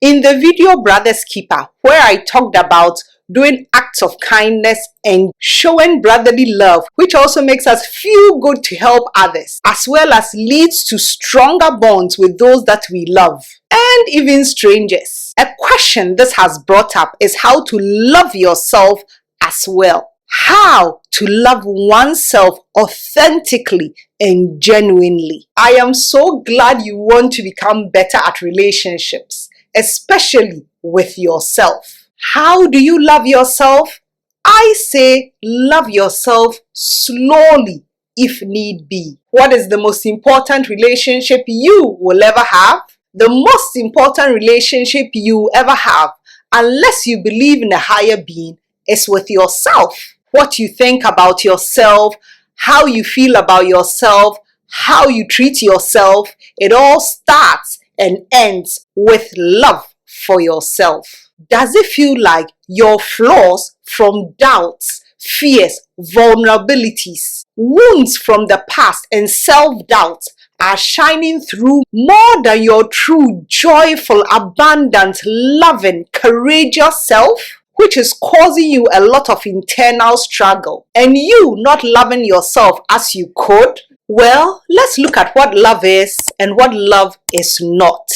In the video Brother's Keeper, where I talked about doing acts of kindness and showing brotherly love, which also makes us feel good to help others, as well as leads to stronger bonds with those that we love and even strangers. A question this has brought up is how to love yourself as well. How to love oneself authentically and genuinely. I am so glad you want to become better at relationships, especially with yourself. How do you love yourself? I say love yourself slowly if need be. What is the most important relationship you will ever have? The most important relationship you ever have, unless you believe in a higher being, is with yourself. What you think about yourself, how you feel about yourself, how you treat yourself, it all starts and ends with love for yourself. Does it feel like your flaws from doubts, fears, vulnerabilities, wounds from the past, and self-doubt are shining through more than your true, joyful, abundant, loving, courageous self? Which is causing you a lot of internal struggle and you not loving yourself as you could? Well, let's look at what love is and what love is not.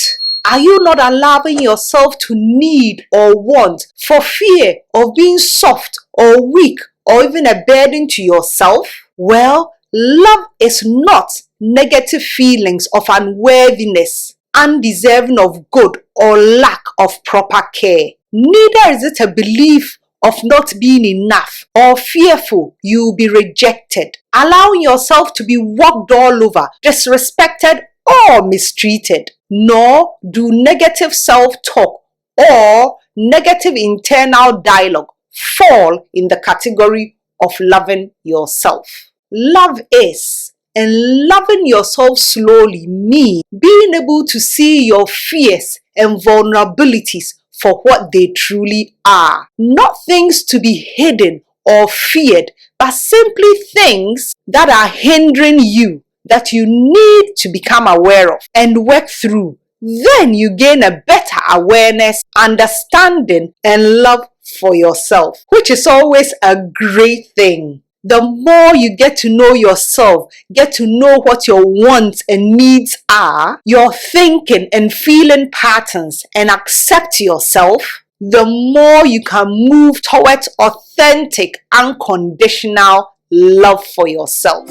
Are you not allowing yourself to need or want for fear of being soft or weak or even a burden to yourself? Well, love is not negative feelings of unworthiness, undeserving of good, or lack of proper care. Neither is it a belief of not being enough or fearful you'll be rejected, allowing yourself to be walked all over, disrespected, or mistreated. Nor do negative self-talk or negative internal dialogue fall in the category of loving yourself. Love is, and loving yourself slowly means being able to see your fears and vulnerabilities for what they truly are. Not things to be hidden or feared, but simply things that are hindering you that you need to become aware of and work through. Then you gain a better awareness, understanding, and love for yourself, which is always a great thing. The more you get to know yourself, get to know what your wants and needs are, your thinking and feeling patterns, and accept yourself, the more you can move towards authentic, unconditional love for yourself.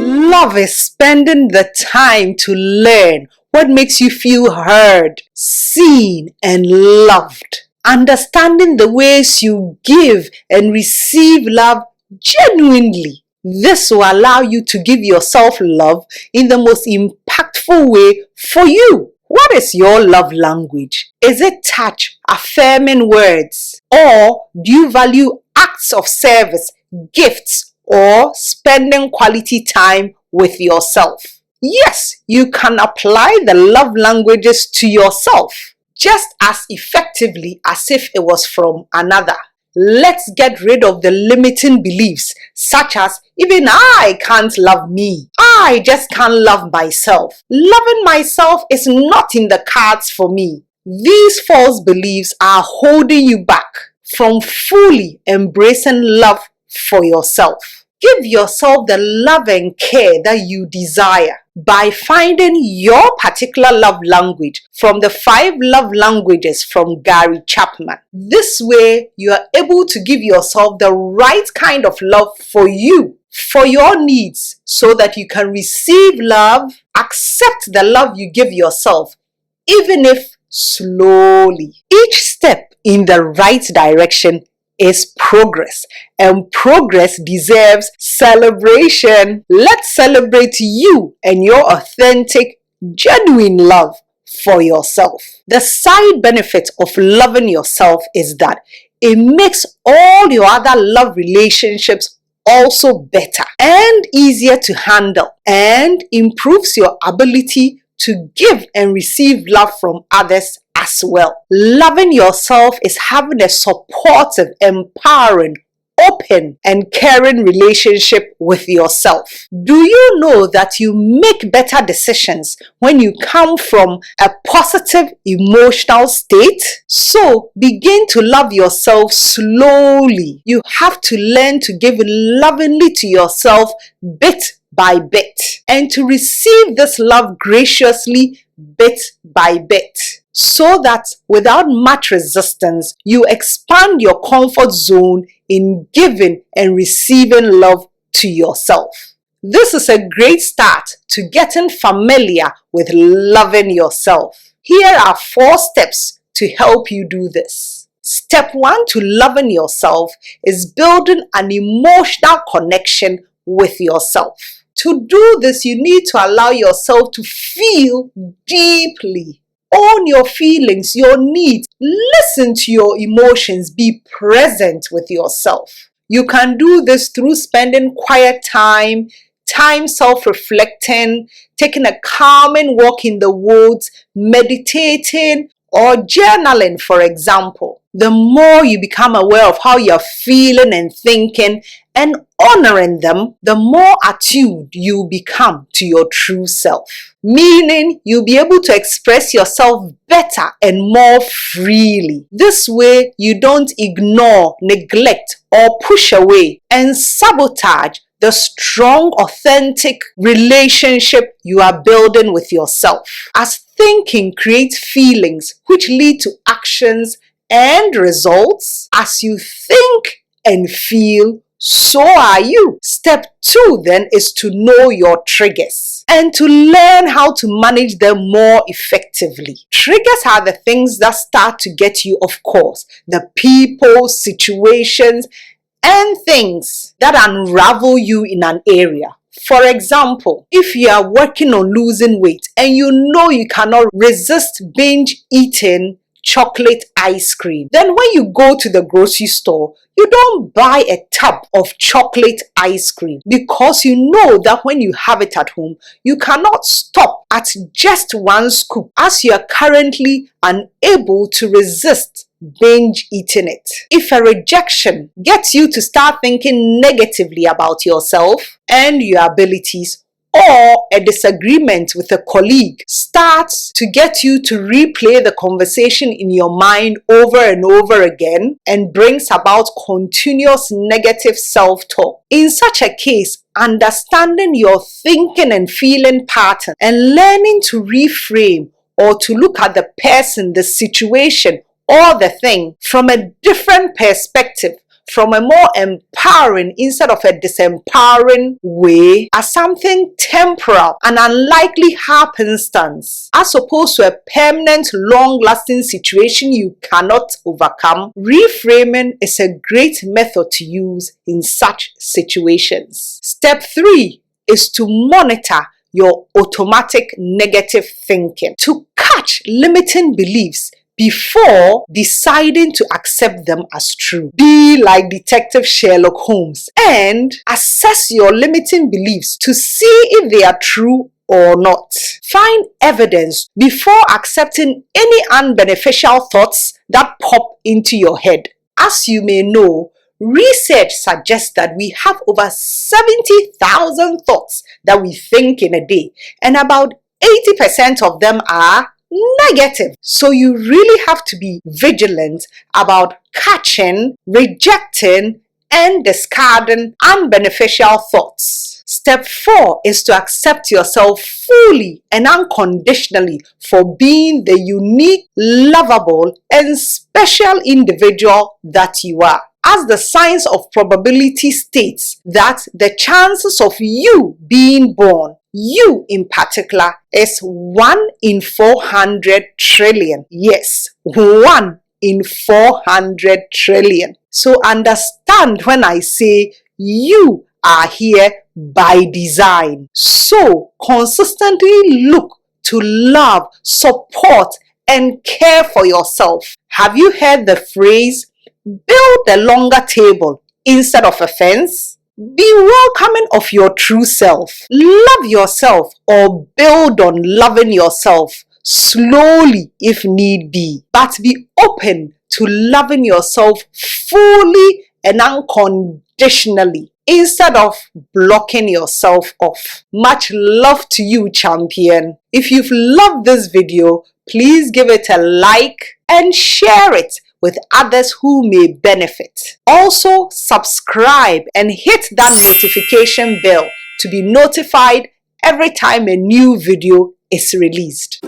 Love is spending the time to learn what makes you feel heard, seen, and loved. Understanding the ways you give and receive love genuinely. This will allow you to give yourself love in the most impactful way for you. What is your love language? Is it touch, affirming words? Or do you value acts of service, gifts, or spending quality time with yourself? Yes, you can apply the love languages to yourself just as effectively as if it was from another. Let's get rid of the limiting beliefs such as, even I can't love me. I just can't love myself. Loving myself is not in the cards for me. These false beliefs are holding you back from fully embracing love for yourself. Give yourself the love and care that you desire by finding your particular love language from the 5 love languages from Gary Chapman. This way, you are able to give yourself the right kind of love for you, for your needs, so that you can receive love, accept the love you give yourself, even if slowly. Each step in the right direction is progress, and progress deserves celebration. Let's celebrate you and your authentic, genuine love for yourself. The side benefit of loving yourself is that it makes all your other love relationships also better and easier to handle, and improves your ability to give and receive love from others as well. Loving yourself is having a supportive, empowering, open and caring relationship with yourself. Do you know that you make better decisions when you come from a positive emotional state? So begin to love yourself slowly. You have to learn to give lovingly to yourself bit by bit, and to receive this love graciously bit by bit, so that without much resistance, you expand your comfort zone in giving and receiving love to yourself. This is a great start to getting familiar with loving yourself. Here are 4 steps to help you do this. Step 1 to loving yourself is building an emotional connection with yourself. To do this, you need to allow yourself to feel deeply. Own your feelings, your needs. Listen to your emotions. Be present with yourself. You can do this through spending quiet time self-reflecting, taking a calming walk in the woods, meditating, or journaling, for example. The more you become aware of how you're feeling and thinking and honoring them, the more attuned you become to your true self. Meaning, you'll be able to express yourself better and more freely. This way, you don't ignore, neglect, or push away and sabotage the strong, authentic relationship you are building with yourself. As thinking creates feelings which lead to actions and results, as you think and feel, so are you. Step 2 then is to know your triggers and to learn how to manage them more effectively. Triggers are the things that start to get you off course. The people, situations, and things that unravel you in an area. For example, if you are working on losing weight and you know you cannot resist binge eating chocolate ice cream, then when you go to the grocery store, you don't buy a tub of chocolate ice cream, because you know that when you have it at home, you cannot stop at just 1 scoop, as you are currently unable to resist binge eating it. If a rejection gets you to start thinking negatively about yourself and your abilities, or a disagreement with a colleague starts to get you to replay the conversation in your mind over and over again and brings about continuous negative self-talk. In such a case, understanding your thinking and feeling pattern and learning to reframe or to look at the person, the situation, or the thing from a different perspective, from a more empowering instead of a disempowering way, as something temporal, an unlikely happenstance, as opposed to a permanent, long-lasting situation you cannot overcome. Reframing is a great method to use in such situations. Step 3 is to monitor your automatic negative thinking, to catch limiting beliefs before deciding to accept them as true. Be like Detective Sherlock Holmes and assess your limiting beliefs to see if they are true or not. Find evidence before accepting any unbeneficial thoughts that pop into your head. As you may know, research suggests that we have over 70,000 thoughts that we think in a day, and about 80% of them are negative. So you really have to be vigilant about catching, rejecting, and discarding unbeneficial thoughts. Step 4 is to accept yourself fully and unconditionally for being the unique, lovable, and special individual that you are. As the science of probability states that the chances of you being born, you in particular, is 1 in 400 trillion. Yes, 1 in 400 trillion. So understand when I say you are here by design. So consistently look to love, support, and care for yourself. Have you heard the phrase, build a longer table instead of a fence? Be welcoming of your true self. Love yourself, or build on loving yourself slowly if need be. But be open to loving yourself fully and unconditionally instead of blocking yourself off. Much love to you, champion. If you've loved this video, please give it a like and share it with others who may benefit. Also, subscribe and hit that notification bell to be notified every time a new video is released.